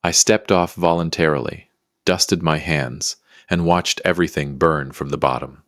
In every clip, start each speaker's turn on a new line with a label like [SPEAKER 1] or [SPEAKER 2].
[SPEAKER 1] I stepped off voluntarily, dusted my hands, and watched everything burn from the bottom.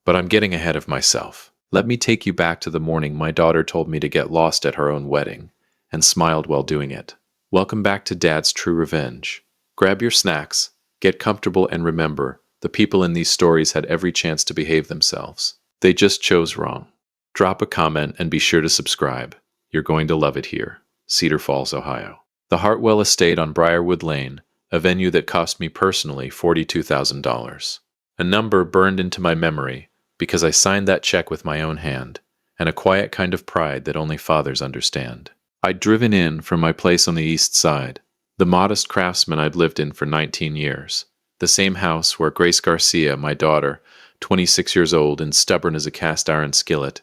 [SPEAKER 1] But I'm getting ahead of myself. Let me take you back to the morning my daughter told me to get lost at her own wedding, and smiled while doing it. Welcome back to Dad's True Revenge. Grab your snacks, get comfortable, and remember, the people in these stories had every chance to behave themselves. They just chose wrong. Drop a comment and be sure to subscribe. You're going to love it here. Cedar Falls, Ohio. The Hartwell Estate on Briarwood Lane, a venue that cost me personally $42,000. A number burned into my memory because I signed that check with my own hand, and a quiet kind of pride that only fathers understand. I'd driven in from my place on the east side, the modest craftsman I'd lived in for 19 years, the same house where Grace Garcia, my daughter, 26 years old and stubborn as a cast-iron skillet,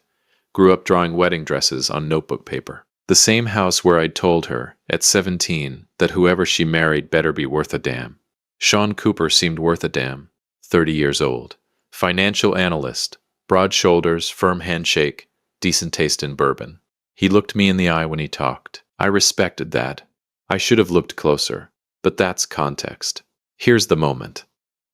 [SPEAKER 1] grew up drawing wedding dresses on notebook paper. The same house where I'd told her, at 17, that whoever she married better be worth a damn. Sean Cooper seemed worth a damn, 30 years old. Financial analyst, broad shoulders, firm handshake, decent taste in bourbon. He looked me in the eye when he talked. I respected that. I should have looked closer, but that's context. Here's the moment.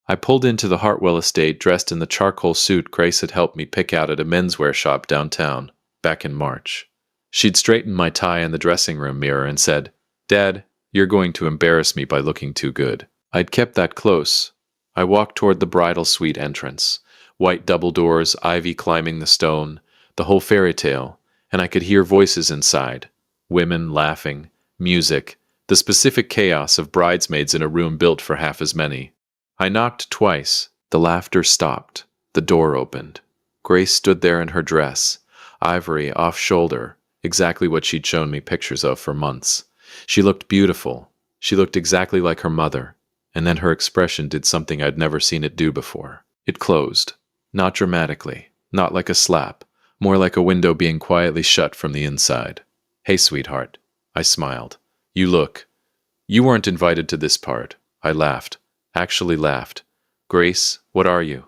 [SPEAKER 1] I pulled into the Hartwell estate dressed in the charcoal suit Grace had helped me pick out at a menswear shop downtown, back in March. She'd straightened my tie in the dressing room mirror and said, "Dad, you're going to embarrass me by looking too good." I'd kept that close. I walked toward the bridal suite entrance, white double doors, ivy climbing the stone, the whole fairy tale, and I could hear voices inside, women laughing, music, the specific chaos of bridesmaids in a room built for half as many. I knocked twice. The laughter stopped. The door opened. Grace stood there in her dress, ivory off-shoulder, exactly what she'd shown me pictures of for months. She looked beautiful. She looked exactly like her mother. And then her expression did something I'd never seen it do before. It closed. Not dramatically. Not like a slap. More like a window being quietly shut from the inside. "Hey, sweetheart." I smiled. You weren't invited to this part." I laughed. Actually laughed. "Grace, what are you?"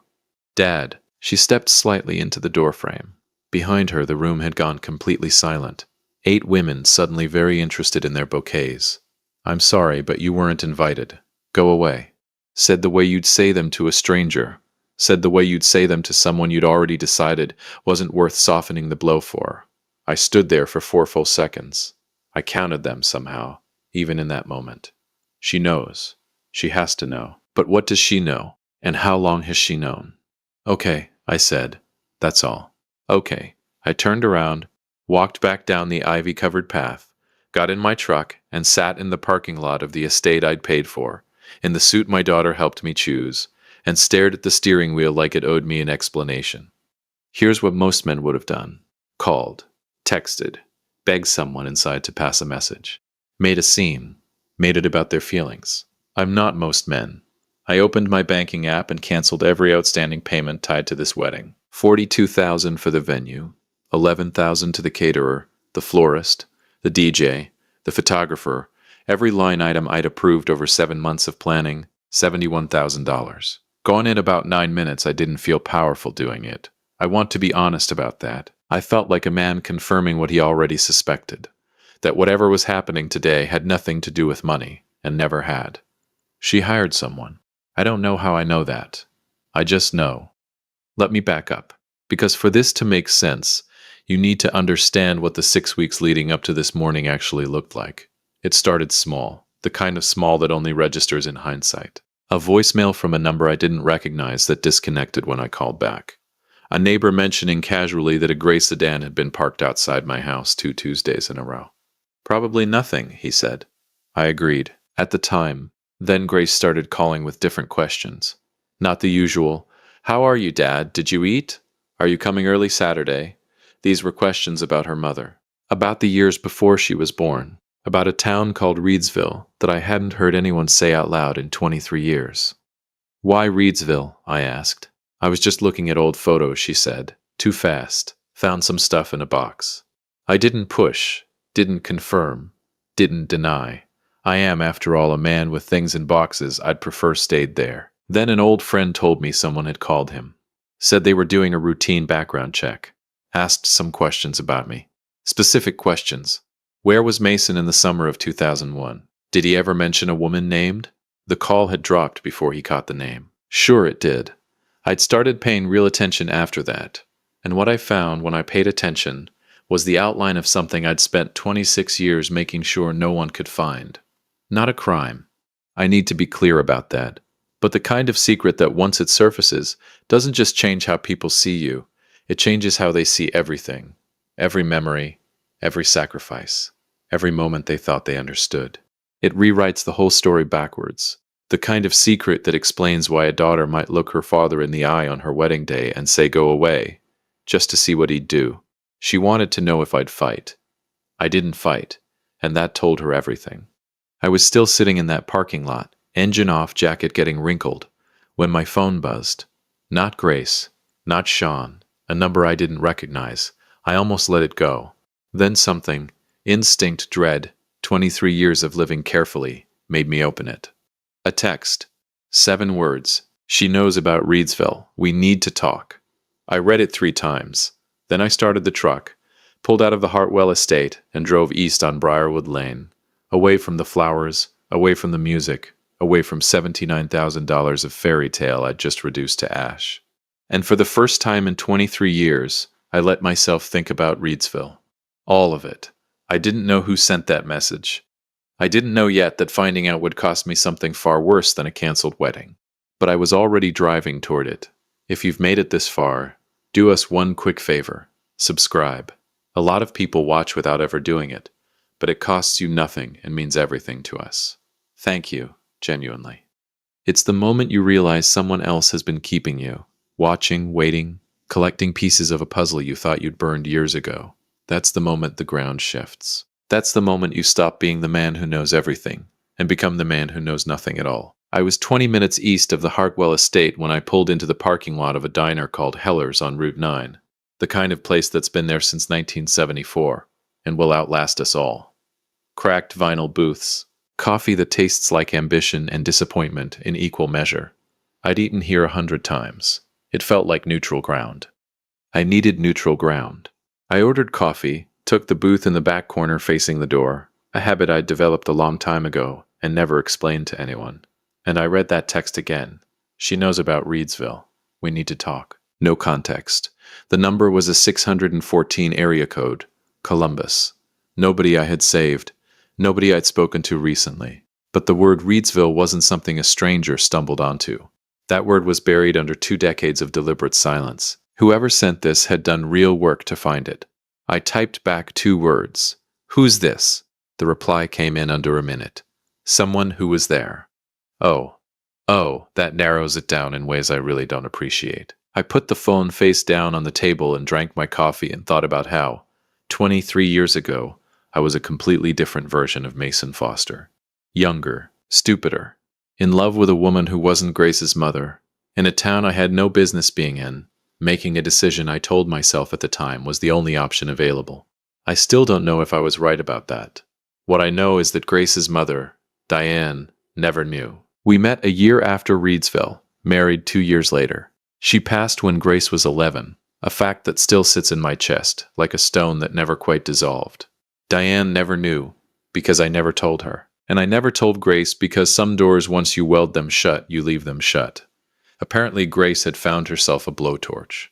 [SPEAKER 1] "Dad." She stepped slightly into the doorframe. Behind her, the room had gone completely silent. 8 women suddenly very interested in their bouquets. "I'm sorry, but you weren't invited. Go away." Said the way you'd say them to a stranger. Said the way you'd say them to someone you'd already decided wasn't worth softening the blow for. I stood there for 4 full seconds. I counted them somehow, even in that moment. She knows. She has to know. But what does she know? And how long has she known? "Okay," I said. "That's all." "Okay." I turned around, walked back down the ivy-covered path, got in my truck, and sat in the parking lot of the estate I'd paid for, in the suit my daughter helped me choose, and stared at the steering wheel like it owed me an explanation. Here's what most men would have done. Called, texted, begged someone inside to pass a message. Made a scene, made it about their feelings. I'm not most men. I opened my banking app and canceled every outstanding payment tied to this wedding. $42,000 for the venue, $11,000 to the caterer, the florist, the DJ, the photographer, every line item I'd approved over 7 months of planning, $71,000. Gone in about 9 minutes, I didn't feel powerful doing it. I want to be honest about that. I felt like a man confirming what he already suspected, that whatever was happening today had nothing to do with money, and never had. She hired someone. I don't know how I know that. I just know. Let me back up, because for this to make sense, you need to understand what the 6 weeks leading up to this morning actually looked like. It started small, the kind of small that only registers in hindsight. A voicemail from a number I didn't recognize that disconnected when I called back. A neighbor mentioning casually that a gray sedan had been parked outside my house 2 Tuesdays in a row. "Probably nothing," he said. I agreed. At the time, then Grace started calling with different questions. Not the usual, "How are you, Dad? Did you eat? Are you coming early Saturday?" These were questions about her mother, about the years before she was born, about a town called Reedsville that I hadn't heard anyone say out loud in 23 years. "Why Reedsville?" I asked. "I was just looking at old photos," she said. "Too fast. Found some stuff in a box." I didn't push, didn't confirm, didn't deny. I am, after all, a man with things in boxes I'd prefer stayed there. Then an old friend told me someone had called him. Said they were doing a routine background check. Asked some questions about me. Specific questions. Where was Mason in the summer of 2001? Did he ever mention a woman named? The call had dropped before he caught the name. Sure it did. I'd started paying real attention after that, and what I found when I paid attention was the outline of something I'd spent 26 years making sure no one could find. Not a crime. I need to be clear about that. But the kind of secret that once it surfaces doesn't just change how people see you, it changes how they see everything. Every memory, every sacrifice, every moment they thought they understood. It rewrites the whole story backwards. The kind of secret that explains why a daughter might look her father in the eye on her wedding day and say go away, just to see what he'd do. She wanted to know if I'd fight. I didn't fight, and that told her everything. I was still sitting in that parking lot, engine off, jacket getting wrinkled, when my phone buzzed. Not Grace, not Sean, a number I didn't recognize. I almost let it go. Then something, instinct, dread, 23 years of living carefully, made me open it. A text. 7 words. She knows about Reedsville. We need to talk. I read it 3 times. Then I started the truck, pulled out of the Hartwell estate, and drove east on Briarwood Lane. Away from the flowers, away from the music, away from $79,000 of fairy tale I'd just reduced to ash. And for the first time in 23 years, I let myself think about Reedsville. All of it. I didn't know who sent that message. I didn't know yet that finding out would cost me something far worse than a canceled wedding. But I was already driving toward it. If you've made it this far, do us one quick favor. Subscribe. A lot of people watch without ever doing it, but it costs you nothing and means everything to us. Thank you, genuinely. It's the moment you realize someone else has been keeping you, watching, waiting, collecting pieces of a puzzle you thought you'd burned years ago. That's the moment the ground shifts. That's the moment you stop being the man who knows everything and become the man who knows nothing at all. I was 20 minutes east of the Hartwell estate when I pulled into the parking lot of a diner called Heller's on Route 9, the kind of place that's been there since 1974 and will outlast us all. Cracked vinyl booths, coffee that tastes like ambition and disappointment in equal measure. I'd eaten here 100 times. It felt like neutral ground. I needed neutral ground. I ordered coffee, took the booth in the back corner facing the door, a habit I'd developed a long time ago and never explained to anyone. And I read that text again. She knows about Reedsville. We need to talk. No context. The number was a 614 area code. Columbus. Nobody I had saved. Nobody I'd spoken to recently. But the word Reedsville wasn't something a stranger stumbled onto. That word was buried under 2 decades of deliberate silence. Whoever sent this had done real work to find it. I typed back 2 words. Who's this? The reply came in under a minute. Someone who was there. Oh, that narrows it down in ways I really don't appreciate. I put the phone face down on the table and drank my coffee and thought about how, 23 years ago, I was a completely different version of Mason Foster. Younger, stupider, in love with a woman who wasn't Grace's mother, in a town I had no business being in, making a decision I told myself at the time was the only option available. I still don't know if I was right about that. What I know is that Grace's mother, Diane, never knew. We met a year after Reedsville, married 2 years later. She passed when Grace was 11, a fact that still sits in my chest, like a stone that never quite dissolved. Diane never knew, because I never told her. And I never told Grace because some doors, once you weld them shut, you leave them shut. Apparently Grace had found herself a blowtorch.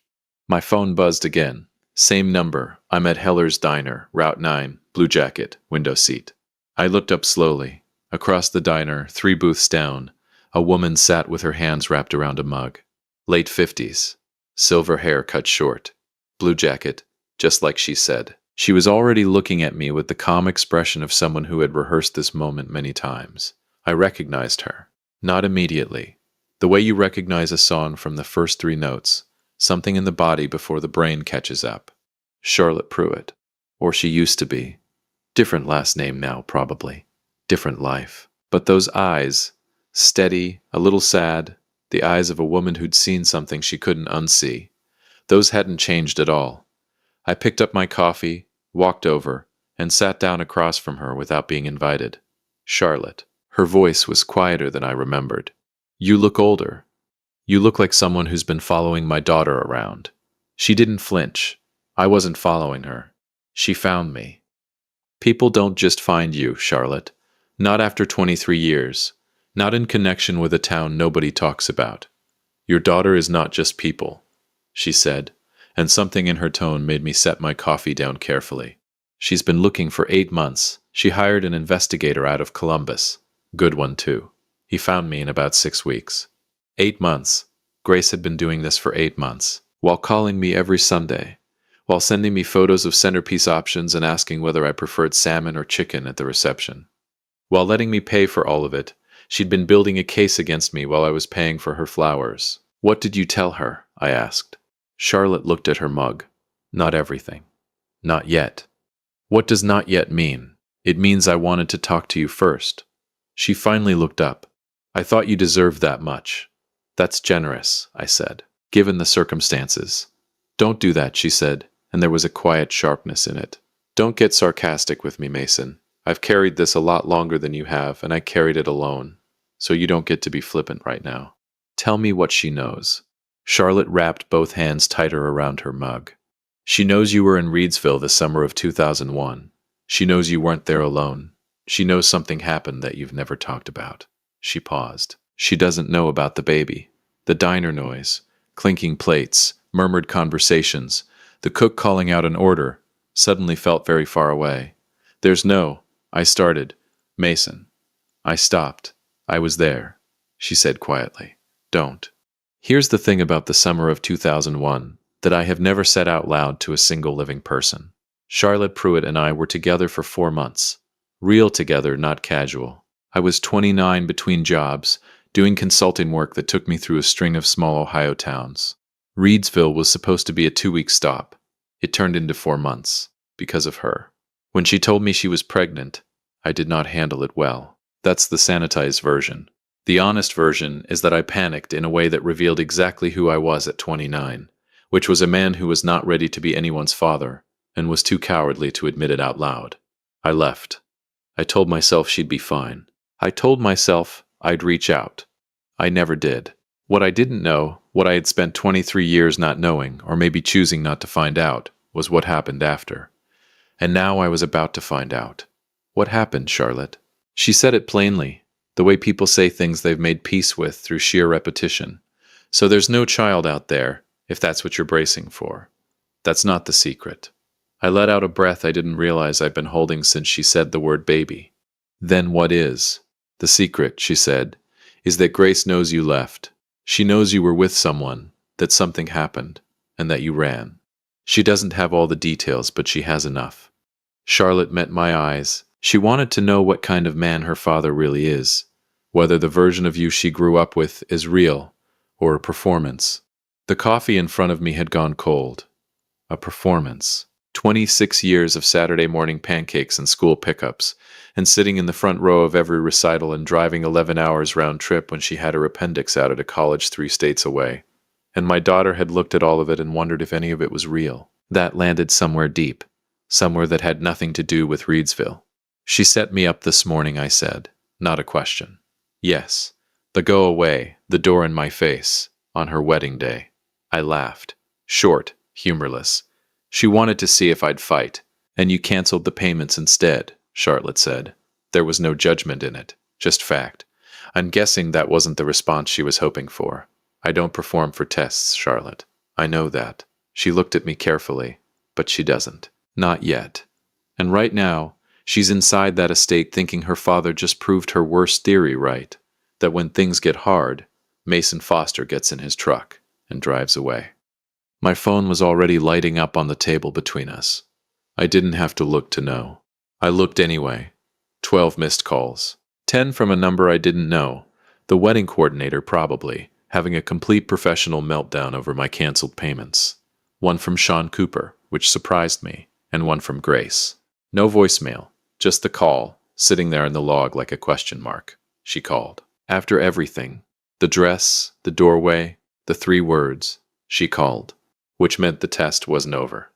[SPEAKER 1] My phone buzzed again. Same number. I'm at Heller's Diner, Route 9, blue jacket, window seat. I looked up slowly. Across the diner, 3 booths down, a woman sat with her hands wrapped around a mug. Late 50s. Silver hair cut short. Blue jacket, just like she said. She was already looking at me with the calm expression of someone who had rehearsed this moment many times. I recognized her. Not immediately. The way you recognize a song from the first 3 notes, something in the body before the brain catches up. Charlotte Pruitt. Or she used to be. Different last name now, probably. Different life. But those eyes, steady, a little sad, the eyes of a woman who'd seen something she couldn't unsee, those hadn't changed at all. I picked up my coffee, walked over, and sat down across from her without being invited. Charlotte. Her voice was quieter than I remembered. You look older. You look like someone who's been following my daughter around. She didn't flinch. I wasn't following her. She found me. People don't just find you, Charlotte. Not after 23 years. Not in connection with a town nobody talks about. Your daughter is not just people, she said, and something in her tone made me set my coffee down carefully. She's been looking for 8 months. She hired an investigator out of Columbus. Good one, too. He found me in about 6 weeks. 8 months. Grace had been doing this for 8 months, while calling me every Sunday, while sending me photos of centerpiece options and asking whether I preferred salmon or chicken at the reception. While letting me pay for all of it, she'd been building a case against me while I was paying for her flowers. What did you tell her? I asked. Charlotte looked at her mug. Not everything. Not yet. What does not yet mean? It means I wanted to talk to you first. She finally looked up. I thought you deserved that much. That's generous, I said, given the circumstances. Don't do that, she said, and there was a quiet sharpness in it. Don't get sarcastic with me, Mason. I've carried this a lot longer than you have, and I carried it alone, so you don't get to be flippant right now. Tell me what she knows. Charlotte wrapped both hands tighter around her mug. She knows you were in Reedsville the summer of 2001. She knows you weren't there alone. She knows something happened that you've never talked about. She paused. She doesn't know about the baby. The diner noise, clinking plates, murmured conversations, the cook calling out an order, suddenly felt very far away. I started. Mason. I stopped. I was there. She said quietly. Don't. Here's the thing about the summer of 2001 that I have never said out loud to a single living person. Charlotte Pruitt and I were together for 4 months. Real together, not casual. I was 29 between jobs, doing consulting work that took me through a string of small Ohio towns. Reedsville was supposed to be a 2-week stop. It turned into 4 months, because of her. When she told me she was pregnant, I did not handle it well. That's the sanitized version. The honest version is that I panicked in a way that revealed exactly who I was at 29, which was a man who was not ready to be anyone's father, and was too cowardly to admit it out loud. I left. I told myself she'd be fine. I told myself I'd reach out. I never did. What I didn't know, what I had spent 23 years not knowing, or maybe choosing not to find out, was what happened after. And now I was about to find out. What happened, Charlotte? She said it plainly, the way people say things they've made peace with through sheer repetition. So there's no child out there, if that's what you're bracing for. That's not the secret. I let out a breath I didn't realize I'd been holding since she said the word baby. Then what is? The secret, she said, is that Grace knows you left. She knows you were with someone, that something happened, and that you ran. She doesn't have all the details, but she has enough. Charlotte met my eyes. She wanted to know what kind of man her father really is, whether the version of you she grew up with is real, or a performance. The coffee in front of me had gone cold. A performance. 26 years of Saturday morning pancakes and school pickups, and sitting in the front row of every recital and driving 11 hours round trip when she had her appendix out at a college 3 states away. And my daughter had looked at all of it and wondered if any of it was real. That landed somewhere deep, somewhere that had nothing to do with Reedsville. She set me up this morning, I said, not a question. Yes, the go away, the door in my face, on her wedding day. I laughed, short, humorless. She wanted to see if I'd fight, and you canceled the payments instead, Charlotte said. There was no judgment in it, just fact. I'm guessing that wasn't the response she was hoping for. I don't perform for tests, Charlotte. I know that. She looked at me carefully, but she doesn't. Not yet. And right now, she's inside that estate thinking her father just proved her worst theory right, that when things get hard, Mason Foster gets in his truck and drives away. My phone was already lighting up on the table between us. I didn't have to look to know. I looked anyway. 12 missed calls. 10 from a number I didn't know. The wedding coordinator probably, having a complete professional meltdown over my canceled payments. 1 from Sean Cooper, which surprised me, and 1 from Grace. No voicemail, just the call, sitting there in the log like a question mark. She called. After everything, the dress, the doorway, the 3 words, she called, which meant the test wasn't over.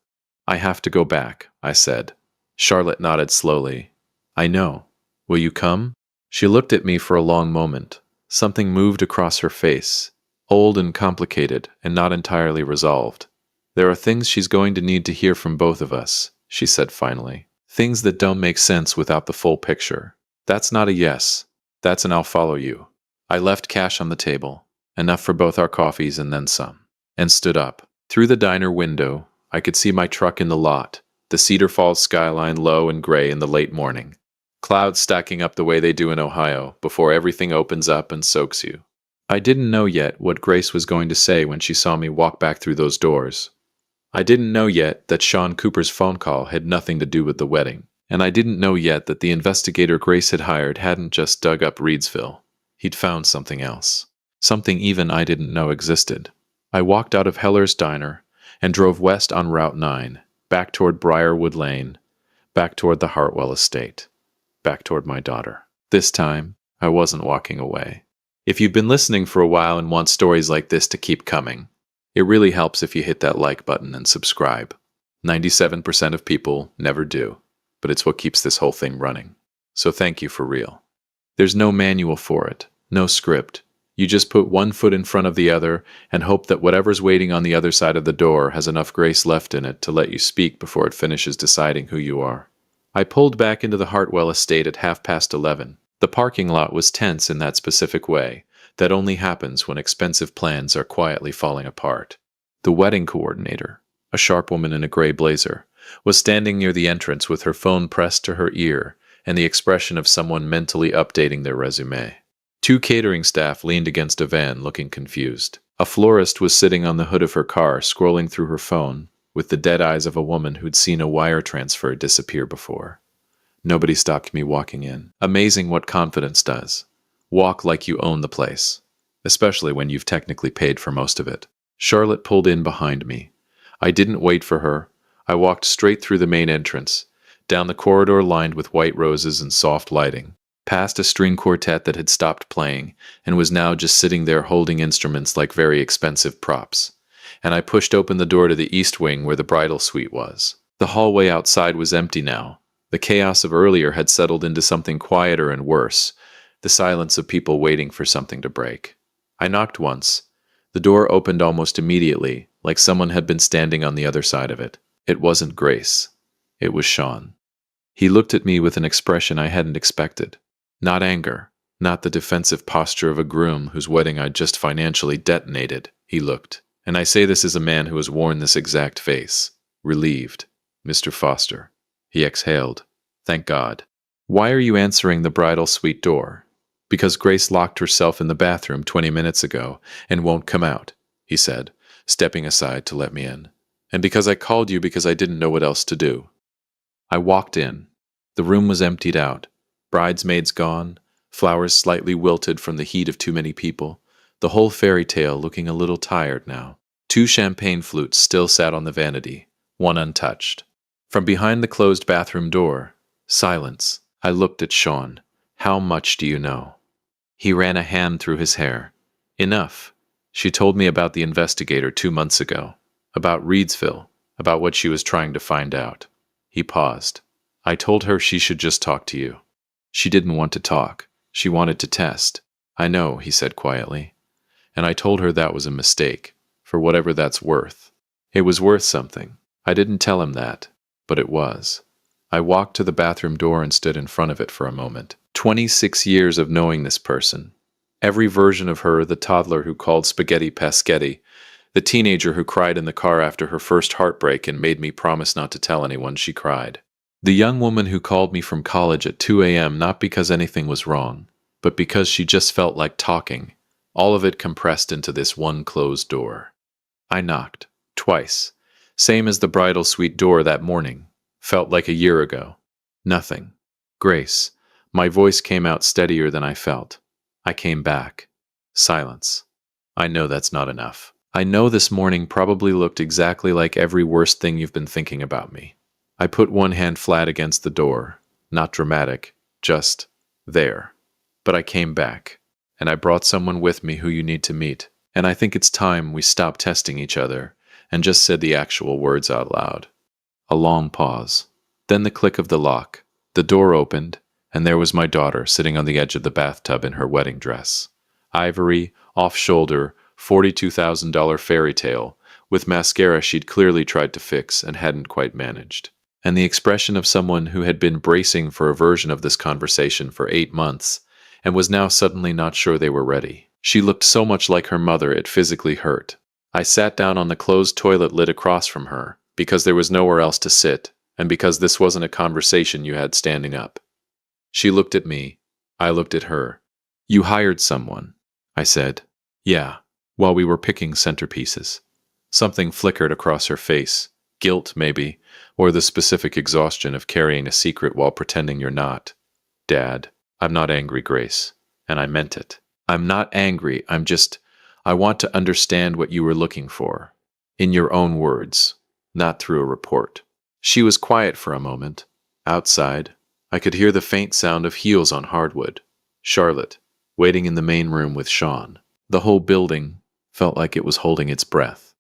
[SPEAKER 1] I have to go back, I said. Charlotte nodded slowly. I know. Will you come? She looked at me for a long moment. Something moved across her face, old and complicated and not entirely resolved. There are things she's going to need to hear from both of us, she said finally. Things that don't make sense without the full picture. That's not a yes. That's an I'll follow you. I left cash on the table, enough for both our coffees and then some, and stood up. Through the diner window, I could see my truck in the lot, the Cedar Falls skyline low and gray in the late morning. Clouds stacking up the way they do in Ohio before everything opens up and soaks you. I didn't know yet what Grace was going to say when she saw me walk back through those doors. I didn't know yet that Sean Cooper's phone call had nothing to do with the wedding. And I didn't know yet that the investigator Grace had hired hadn't just dug up Reedsville. He'd found something else. Something even I didn't know existed. I walked out of Heller's Diner and drove west on Route 9, back toward Briarwood Lane, back toward the Hartwell estate, back toward my daughter. This time, I wasn't walking away. If you've been listening for a while and want stories like this to keep coming, it really helps if you hit that like button and subscribe. 97% of people never do, but it's what keeps this whole thing running. So thank you for real. There's no manual for it, no script. You just put one foot in front of the other and hope that whatever's waiting on the other side of the door has enough grace left in it to let you speak before it finishes deciding who you are. I pulled back into the Hartwell estate at 11:30. The parking lot was tense in that specific way that only happens when expensive plans are quietly falling apart. The wedding coordinator, a sharp woman in a gray blazer, was standing near the entrance with her phone pressed to her ear and the expression of someone mentally updating their resume. Two catering staff leaned against a van looking confused. A florist was sitting on the hood of her car scrolling through her phone with the dead eyes of a woman who'd seen a wire transfer disappear before. Nobody stopped me walking in. Amazing what confidence does. Walk like you own the place, especially when you've technically paid for most of it. Charlotte pulled in behind me. I didn't wait for her. I walked straight through the main entrance, down the corridor lined with white roses and soft lighting, past a string quartet that had stopped playing and was now just sitting there holding instruments like very expensive props, and I pushed open the door to the east wing where the bridal suite was. The hallway outside was empty now. The chaos of earlier had settled into something quieter and worse, the silence of people waiting for something to break. I knocked once. The door opened almost immediately, like someone had been standing on the other side of it. It wasn't Grace. It was Sean. He looked at me with an expression I hadn't expected. Not anger, not the defensive posture of a groom whose wedding I'd just financially detonated. He looked. And I say this as a man who has worn this exact face. Relieved. Mr. Foster. He exhaled. Thank God. Why are you answering the bridal suite door? Because Grace locked herself in the bathroom 20 minutes ago and won't come out, he said, stepping aside to let me in. And because I called you because I didn't know what else to do. I walked in. The room was emptied out. Bridesmaids gone, flowers slightly wilted from the heat of too many people, the whole fairy tale looking a little tired now. 2 champagne flutes still sat on the vanity, one untouched. From behind the closed bathroom door, silence. I looked at Sean. How much do you know? He ran a hand through his hair. Enough. She told me about the investigator 2 months ago, about Reedsville, about what she was trying to find out. He paused. I told her she should just talk to you. She didn't want to talk. She wanted to test. I know, he said quietly. And I told her that was a mistake, for whatever that's worth. It was worth something. I didn't tell him that, but it was. I walked to the bathroom door and stood in front of it for a moment. 26 years of knowing this person. Every version of her, the toddler who called spaghetti paschetti, the teenager who cried in the car after her first heartbreak and made me promise not to tell anyone she cried. The young woman who called me from college at 2 a.m. not because anything was wrong, but because she just felt like talking, all of it compressed into this one closed door. I knocked, twice, same as the bridal suite door that morning, felt like a year ago. Nothing. Grace. My voice came out steadier than I felt. I came back. Silence. I know that's not enough. I know this morning probably looked exactly like every worst thing you've been thinking about me. I put one hand flat against the door, not dramatic, just there. But I came back, and I brought someone with me who you need to meet, and I think it's time we stop testing each other and just said the actual words out loud. A long pause. Then the click of the lock. The door opened, and there was my daughter sitting on the edge of the bathtub in her wedding dress. Ivory, off-shoulder, $42,000 fairy tale, with mascara she'd clearly tried to fix and hadn't quite managed. and the expression of someone who had been bracing for a version of this conversation for 8 months and was now suddenly not sure they were ready. She looked so much like her mother it physically hurt. I sat down on the closed toilet lid across from her, because there was nowhere else to sit, and because this wasn't a conversation you had standing up. She looked at me. I looked at her. "You hired someone," I said. "Yeah, while we were picking centerpieces." Something flickered across her face. Guilt, maybe, or the specific exhaustion of carrying a secret while pretending you're not. "Dad, I'm not angry, Grace." And I meant it. "I'm not angry, I want to understand what you were looking for. In your own words, not through a report." She was quiet for a moment. Outside, I could hear the faint sound of heels on hardwood. Charlotte, waiting in the main room with Sean. The whole building felt like it was holding its breath.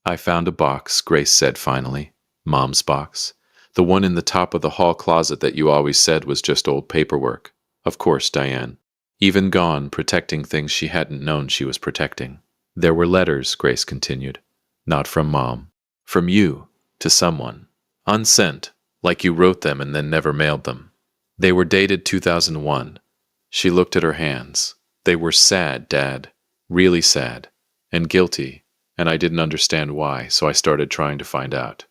[SPEAKER 1] "I found a box," Grace said finally. "Mom's box. The one in the top of the hall closet that you always said was just old paperwork. Of course, Diane. Even gone, protecting things she hadn't known she was protecting." "There were letters," Grace continued. "Not from Mom. From you, to someone. Unsent, like you wrote them and then never mailed them. They were dated 2001. She looked at her hands. They were sad, Dad. Really sad. And guilty. And I didn't understand why, so I started trying to find out.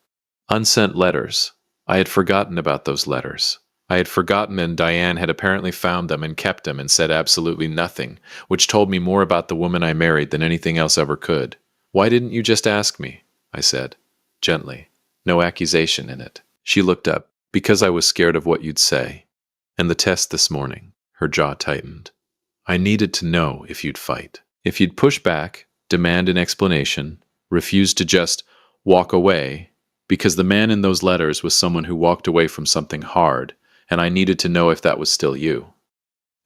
[SPEAKER 1] Unsent letters. I had forgotten about those letters. I had forgotten, and Diane had apparently found them and kept them and said absolutely nothing, which told me more about the woman I married than anything else ever could. "Why didn't you just ask me?" I said, gently. No accusation in it. She looked up. "Because I was scared of what you'd say. And the test this morning." Her jaw tightened. "I needed to know if you'd fight. If you'd push back, demand an explanation, refuse to just walk away, because the man in those letters was someone who walked away from something hard, and I needed to know if that was still you.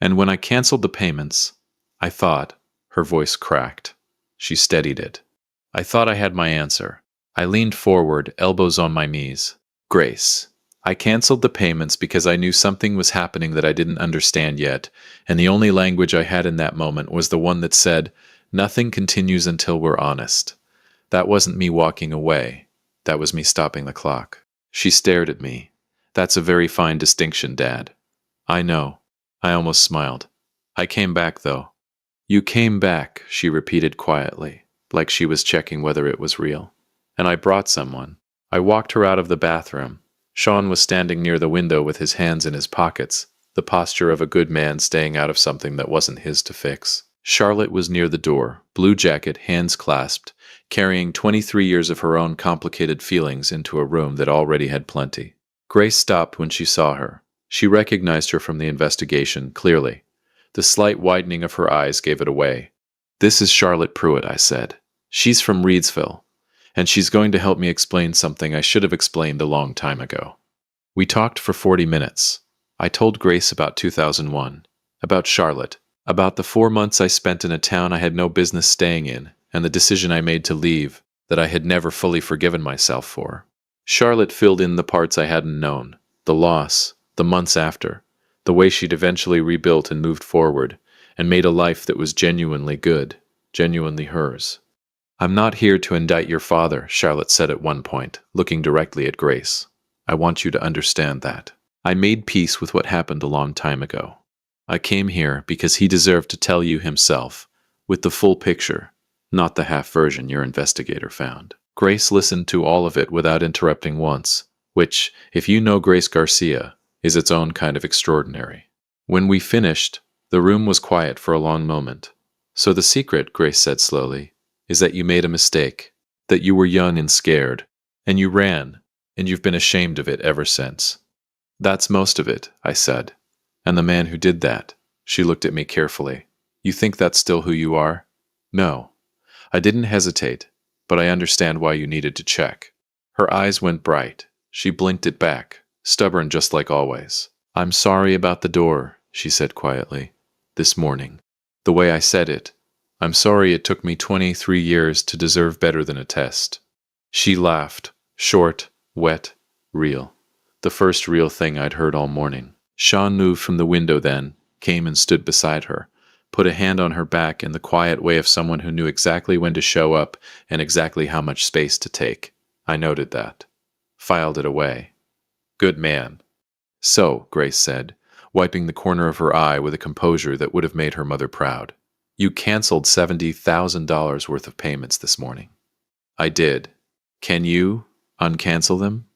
[SPEAKER 1] And when I canceled the payments, I thought," her voice cracked. She steadied it. "I thought I had my answer." I leaned forward, elbows on my knees. "Grace, I canceled the payments because I knew something was happening that I didn't understand yet, and the only language I had in that moment was the one that said, 'Nothing continues until we're honest.' That wasn't me walking away. That was me stopping the clock." She stared at me. "That's a very fine distinction, Dad." "I know." I almost smiled. "I came back, though." "You came back," she repeated quietly, like she was checking whether it was real. "And I brought someone." I walked her out of the bathroom. Sean was standing near the window with his hands in his pockets, the posture of a good man staying out of something that wasn't his to fix. Charlotte was near the door, blue jacket, hands clasped, carrying 23 years of her own complicated feelings into a room that already had plenty. Grace stopped when she saw her. She recognized her from the investigation, clearly. The slight widening of her eyes gave it away. "This is Charlotte Pruitt," I said. "She's from Reedsville, and she's going to help me explain something I should have explained a long time ago." We talked for 40 minutes. I told Grace about 2001, about Charlotte, about the 4 months I spent in a town I had no business staying in, and the decision I made to leave that I had never fully forgiven myself for. Charlotte filled in the parts I hadn't known, the loss, the months after, the way she'd eventually rebuilt and moved forward, and made a life that was genuinely good, genuinely hers. "I'm not here to indict your father," Charlotte said at one point, looking directly at Grace. "I want you to understand that. I made peace with what happened a long time ago. I came here because he deserved to tell you himself, with the full picture, not the half version your investigator found." Grace listened to all of it without interrupting once, which, if you know Grace Garcia, is its own kind of extraordinary. When we finished, the room was quiet for a long moment. "So the secret," Grace said slowly, "is that you made a mistake, that you were young and scared, and you ran, and you've been ashamed of it ever since." "That's most of it," I said. "And the man who did that," she looked at me carefully, "you think that's still who you are?" "No." I didn't hesitate, but I understand why you needed to check. Her eyes went bright. She blinked it back, stubborn just like always. "I'm sorry about the door," she said quietly. "This morning. The way I said it. I'm sorry it took me 23 years to deserve better than a test." She laughed, short, wet, real. The first real thing I'd heard all morning. Sean moved from the window then, came and stood beside her, put a hand on her back in the quiet way of someone who knew exactly when to show up and exactly how much space to take. I noted that. Filed it away. Good man. So, Grace said, wiping the corner of her eye with a composure that would have made her mother proud. You canceled $70,000 worth of payments this morning. I did. Can you uncancel them?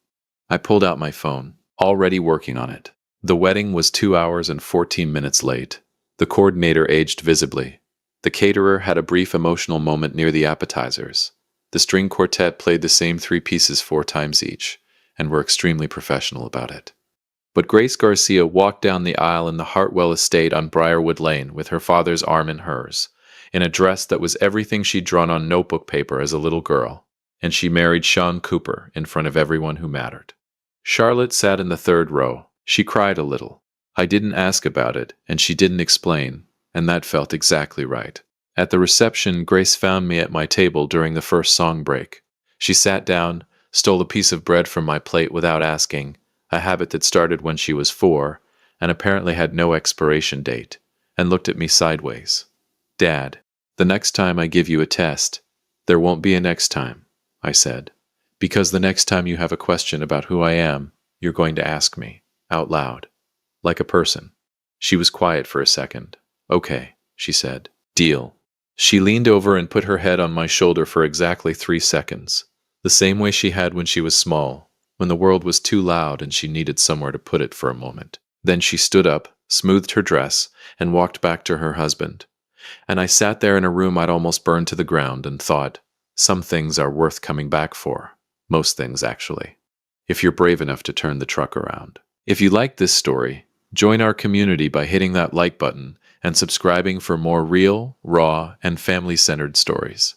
[SPEAKER 1] I pulled out my phone, already working on it. The wedding was 2 hours and 14 minutes late. The coordinator aged visibly. The caterer had a brief emotional moment near the appetizers. The string quartet played the same 3 pieces 4 times each, and were extremely professional about it. But Grace Garcia walked down the aisle in the Hartwell estate on Briarwood Lane with her father's arm in hers, in a dress that was everything she'd drawn on notebook paper as a little girl, and she married Sean Cooper in front of everyone who mattered. Charlotte sat in the 3rd row. She cried a little. I didn't ask about it, and she didn't explain, and that felt exactly right. At the reception, Grace found me at my table during the first song break. She sat down, stole a piece of bread from my plate without asking, a habit that started when she was 4, and apparently had no expiration date, and looked at me sideways. Dad, the next time I give you a test, there won't be a next time, I said, because the next time you have a question about who I am, you're going to ask me, out loud, like a person. She was quiet for a second. Okay, she said. Deal. She leaned over and put her head on my shoulder for exactly 3 seconds, the same way she had when she was small, when the world was too loud and she needed somewhere to put it for a moment. Then she stood up, smoothed her dress, and walked back to her husband. And I sat there in a room I'd almost burned to the ground and thought, some things are worth coming back for. Most things, actually. If you're brave enough to turn the truck around. If you like this story, join our community by hitting that like button and subscribing for more real, raw, and family-centered stories.